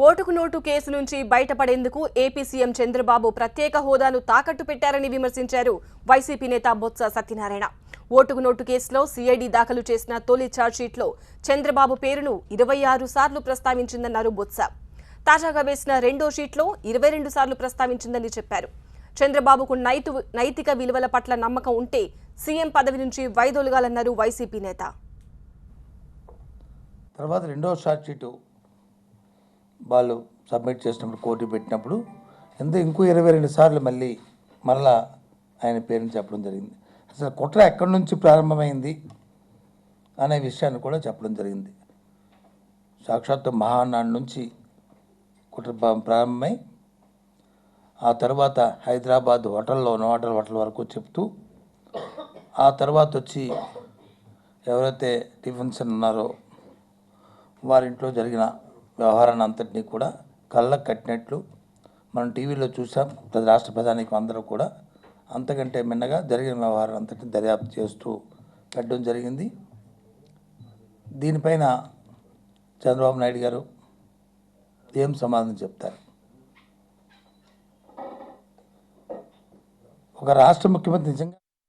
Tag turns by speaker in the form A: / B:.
A: ఓటుకు note case నుంచి బయటపడేందుకు AP CM Chandrababu ప్రత్యేక హోదాను తాకట్టు పెట్టారని విమర్శించారు వైసీపీ నేత బొత్స సత్యనారాయణ. ఓటుకు నోటు కేసులో సిఐడి దాఖలు చేసిన తొలి ఛార్జ్షీట్లో చంద్రబాబు పేరును 26 సార్లు ప్రస్తావించిందన్నారు బొత్స. తాజాగా వేసిన రెండో షీట్లో 22 సార్లు ప్రస్తావించిందని చెప్పారు. చంద్రబాబుకు నైతిక విలువల పట్ల నమ్మకం ఉంటే సీఎం పదవి నుంచి వైదొలగాలన్నారు వైసీపీ నేత.
B: తర్వాత రెండో ఛార్జ్షీటు వాళ్ళు సబ్మిట్ చేసినప్పుడు కోర్టు పెట్టినప్పుడు ఇంకో 22 సార్లు మళ్ళా ఆయన పేరుని చెప్పడం జరిగింది. అసలు కుట్ర ఎక్కడి నుంచి ప్రారంభమైంది అనే విషయాన్ని కూడా చెప్పడం జరిగింది. సాక్షాత్తు మహానాడు నుంచి కుట్ర ప్రారంభమై ఆ తర్వాత హైదరాబాద్ హోటల్ వరకు చెప్తూ ఆ తర్వాత వచ్చి ఎవరైతే టిఫిన్స్ ఉన్నారో వారింట్లో జరిగిన వ్యవహారాన్ని అంతటినీ కూడా కళ్ళకు కట్టినట్లు మనం టీవీలో చూసాం. రాష్ట్ర ప్రధానికి అందరూ కూడా అంతకంటే మిన్నగా జరిగిన వ్యవహారం అంతటిని దర్యాప్తు చేస్తూ పెట్టడం జరిగింది. దీనిపైన చంద్రబాబు నాయుడు గారు ఏం సమాధానం చెప్తారు? ఒక రాష్ట్ర ముఖ్యమంత్రి నిజంగా